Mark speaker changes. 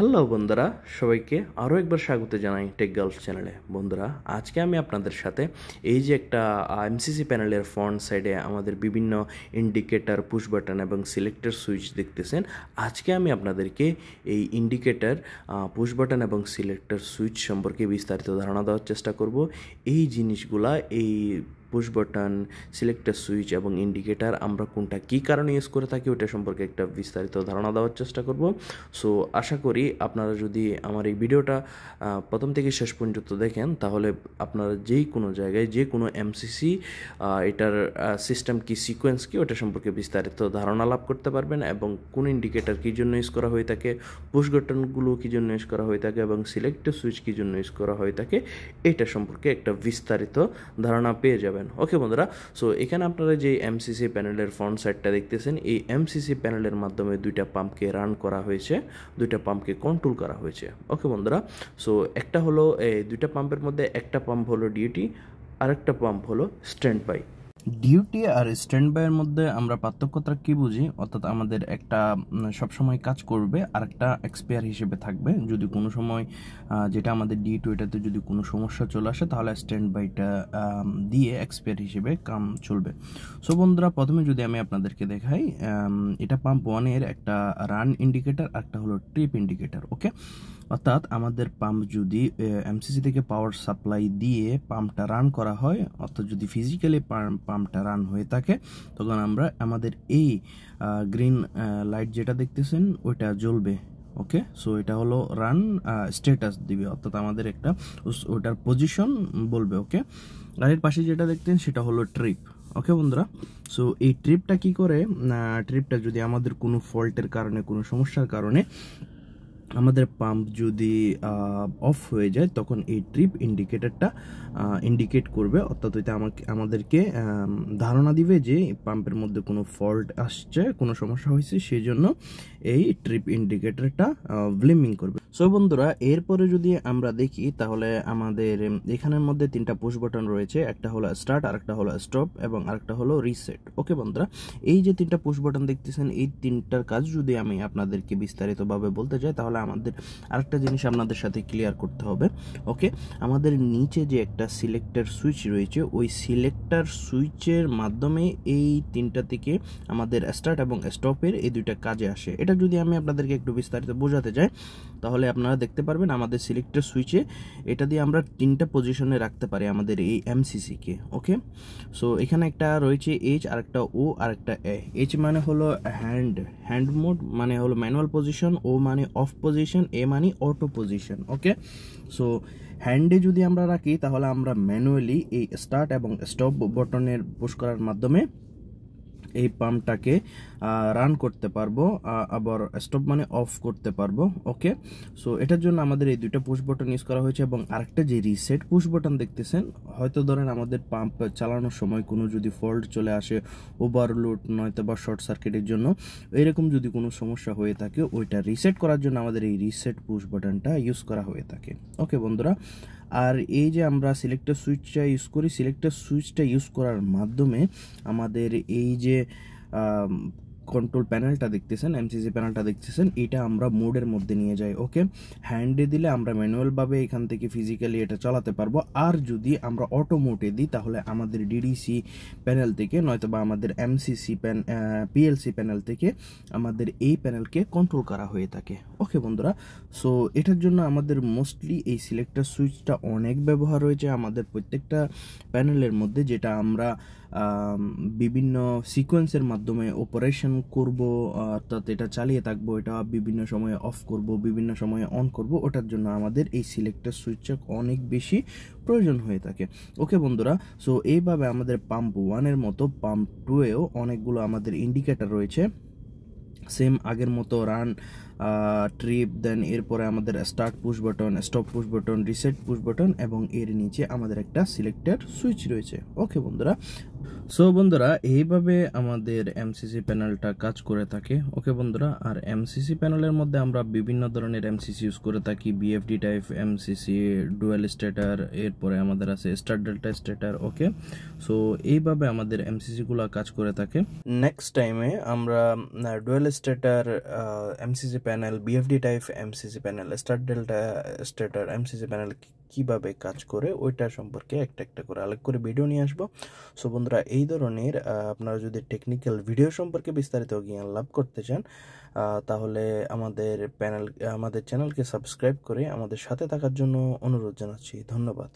Speaker 1: Hello বন্ধুরা, সবাইকে আরও একবার স্বাগত জানাই টেক গার্লস চ্যানেলে। বন্ধুরা, আজকে আমি আপনাদের সাথে এই যে একটা এমসিসি প্যানেলের ফ্রন্ট সাইডে আমাদের বিভিন্ন ইন্ডিকেটর, পুশ বাটন এবং সিলেক্টর সুইচ দেখতেছেন। আজকে আমি আপনাদেরকে এই ইন্ডিকেটর, পুশ বাটন এবং সিলেক্টর সুইচ সম্পর্কে বিস্তারিত ধারণা দেওয়ার চেষ্টা করব। এই জিনিসগুলা, এই পুশ বাটন, সিলেক্টর সুইচ এবং ইন্ডিকেটার আমরা কোনটা কী কারণে ইউজ করে থাকি ওটা সম্পর্কে একটা বিস্তারিত ধারণা দেওয়ার চেষ্টা করব। সো আশা করি আপনারা যদি আমার এই ভিডিওটা প্রথম থেকে শেষ পর্যন্ত দেখেন, তাহলে আপনারা যেই কোনো জায়গায় যে কোনো এমসিসি এটার সিস্টেম কি, সিকোয়েন্স কি, ওটা সম্পর্কে বিস্তারিত ধারণা লাভ করতে পারবেন এবং কোন ইন্ডিকেটার কী জন্য ইউজ করা হয়ে থাকে, পুশ বাটনগুলো কী জন্য ইউজ করা হয়ে থাকে এবং সিলেক্টর সুইচ কী জন্য ইউজ করা হয়ে থাকে, এটা সম্পর্কে একটা বিস্তারিত ধারণা পেয়ে যাবেন। ওকে বন্ধুরা, সো এখানে আপনারা যে এমসিসি প্যানেলের ফ্রন্ট সাইডটা দেখতেছেন, এই এমসিসি প্যানেলের মাধ্যমে দুইটা পাম্পকে রান করা হয়েছে, দুইটা পাম্পকে কন্ট্রোল করা হয়েছে। ওকে বন্ধুরা, সো একটা হলো এই দুইটা পাম্পের মধ্যে একটা পাম্প হলো ডিউটি, আরেকটা পাম্প হলো স্ট্যান্ড বাই। ডিউটি আর স্ট্যান্ড বাইয়ের মধ্যে আমরা পার্থক্যটা কি বুঝি, অর্থাৎ আমাদের একটা সবসময় কাজ করবে আর একটা এক্সপায়ার হিসেবে থাকবে। যদি কোনো সময় যেটা আমাদের ডিউটি, এটাতে যদি কোনো সমস্যা চলে আসে, তাহলে স্ট্যান্ড বাইটা দিয়ে এক্সপায়ার হিসেবে কাম চলবে। সো বন্ধুরা, প্রথমে যদি আমি আপনাদেরকে দেখাই, এটা পাম্প ওয়ানের একটা রান ইন্ডিকেটার, একটা হলো ট্রিপ ইন্ডিকেটার। ওকে, অর্থাৎ আমাদের পাম্প যদি এমসিসি থেকে পাওয়ার সাপ্লাই দিয়ে পাম্পটা রান করা হয়, অর্থাৎ যদি ফিজিক্যালি পাম্পটা রান হয়ে থাকে, তখন আমরা আমাদের এই গ্রিন লাইট যেটা দেখতেছেন ওইটা জ্বলবে। ওকে, সো এটা হলো রান স্ট্যাটাস দিবে, অর্থাৎ আমাদের একটা ওটার পজিশন বলবে। ওকে, আর এর পাশে যেটা দেখতেন সেটা হলো ট্রিপ। ওকে বন্ধুরা, সো এই ট্রিপটা কি করে, ট্রিপটা যদি আমাদের কোনো ফল্টের কারণে, কোনো সমস্যার কারণে আমাদের পাম্প যদি অফ হয়ে যায়, তখন এই ট্রিপ ইন্ডিকেটরটা ইন্ডিকেট করবে, অর্থাৎ ওইটা আমাদেরকে ধারণা দিবে যে পাম্পের মধ্যে কোনো ফল্ট আসছে, কোনো সমস্যা হয়েছে, সেই জন্য এই ট্রিপ ইন্ডিকেটরটা ব্লিমিং করবে। সো বন্ধুরা, এরপরে যদি আমরা দেখি, তাহলে আমাদের এখানের মধ্যে তিনটা পুশ বাটন রয়েছে, একটা হলো স্টার্ট, আরেকটা হলো স্টপ এবং আরেকটা হলো রিসেট। ওকে বন্ধুরা, এই যে তিনটা পুশ বাটন দেখতেছেন, এই তিনটার কাজ যদি আমি আপনাদেরকে বিস্তারিতভাবে বলতে চাই, তাহলে আমাদের আরেকটা জিনিস আপনাদের সাথে ক্লিয়ার করতে হবে। ওকে, আমাদের নিচে যে একটা সিলেক্টর সুইচ রয়েছে, ওই সিলেক্টর সুইচের মাধ্যমে এই তিনটা থেকে আমাদের স্টার্ট এবং স্টপের এই দুইটা কাজে আসে। এটা যদি আমি আপনাদেরকে একটু বিস্তারিত বোঝাতে চাই, তাহলে আপনারা দেখতে পারবেন আমাদের সিলেক্টর সুইচে এটা দিয়ে আমরা তিনটা পজিশনে রাখতে পারি আমাদের এই এমসিসিকে। ওকে, সো এখানে একটা রয়েছে এইচ, আরেকটা ও, আরেকটা এ। এইচ মানে হলো হ্যান্ড মোড, মানে হলো ম্যানুয়াল পজিশন, ও মানে অফ পজিশন, এ মানে অটো পজিশন। ওকে, সো হ্যান্ডে যদি আমরা রাখি, তাহলে আমরা ম্যানুয়ালি এই স্টার্ট এবং স্টপ বাটনের পুশ করার মাধ্যমে এই পাম্পটাকে রান করতে পারবো, আবার স্টপ মানে অফ করতে পারবো। ওকে, সো এটার জন্য আমাদের এই দুইটা পুশ বাটন ইউজ করা হয়েছে। এবং আরেকটা যে রিসেট পুশ বাটন দেখতেছেন, হয়তো ধরেন আমাদের পাম্প চালানোর সময় কোনো যদি ফল্ট চলে আসে, ওভারলোড নয়তো বা শর্ট সার্কিটের জন্য, এরকম যদি কোনো সমস্যা হয়ে থাকে, ওইটা রিসেট করার জন্য আমাদের এই রিসেট পুশ বাটনটা ইউজ করা হয়ে থাকে। ওকে বন্ধুরা, আর এই যে আমরা সিলেক্টর সুইচটা ইউজ করি, সিলেক্টর সুইচটা ইউজ করার মাধ্যমে আমাদের এই যে কন্ট্রোল প্যানেলটা দেখতেছেন, এমসিসি প্যানেলটা দেখতেছেন, এটা আমরা মোডের মধ্যে নিয়ে যাই। ওকে, হ্যান্ডে দিলে আমরা ম্যানুয়ালভাবে এখান থেকে ফিজিক্যালি এটা চালাতে পারবো, আর যদি আমরা অটো মোডে দিই, তাহলে আমাদের ডিডিসি প্যানেল থেকে নয়তো বা আমাদের এমসিসি পিএলসি প্যানেল থেকে আমাদের এই প্যানেলকে কন্ট্রোল করা হয়ে থাকে। ওকে বন্ধুরা, সো এটার জন্য আমাদের মোস্টলি এই সিলেক্টর সুইচটা অনেক ব্যবহার হয়েছে আমাদের প্রত্যেকটা প্যানেলের মধ্যে, যেটা আমরা বিভিন্ন সিকোয়েন্সের মাধ্যমে অপারেশন করব, অর্থাৎ এটা চালিয়ে থাকবো, এটা বিভিন্ন সময়ে অফ করব, বিভিন্ন সময়ে অন করব, ওটার জন্য আমাদের এই সিলেক্টর সুইচটা অনেক বেশি প্রয়োজন হয়ে থাকে। ওকে বন্ধুরা, সো এইভাবে আমাদের পাম্প ওয়ানের মতো পাম্প টুয়েও অনেকগুলো আমাদের ইন্ডিকেটর রয়েছে, সেম আগের মতো রান, ট্রিপ, দেন এরপরে আমাদের start push button, stop push button, reset push button এবং এর নিচে আমাদের একটা সিলেক্টর সুইচ রয়েছে। ওকে বন্ধুরা, সো বন্ধুরা, এইভাবে আমাদের এমসিসি প্যানেলটা কাজ করে থাকে। ওকে বন্ধুরা, আর এমসিসি প্যানেলের মধ্যে আমরা বিভিন্ন ধরনের এমসিসি ইউজ করে থাকি। BFD type MCC, dual stature, এরপরে আমাদের আছে স্টার ডেল্টা স্টেটার। ওকে, সো এইভাবে আমাদের এমসিসিগুলো কাজ করে থাকে। নেক্সট টাইমে আমরা dual stature MCC panel, BFD type MCC panel, star delta stature MCC panel কিভাবে কাজ করে ওইটা সম্পর্কে একটা একটা করে আলাদা করে ভিডিও নিয়ে আসবো। সো বন্ধুরা, এই ধরনের আপনারা যদি টেকনিক্যাল ভিডিও সম্পর্কে বিস্তারিত জ্ঞান লাভ করতে চান, তাহলে আমাদের চ্যানেলকে সাবস্ক্রাইব করে আমাদের সাথে থাকার জন্য অনুরোধ জানাচ্ছি। ধন্যবাদ।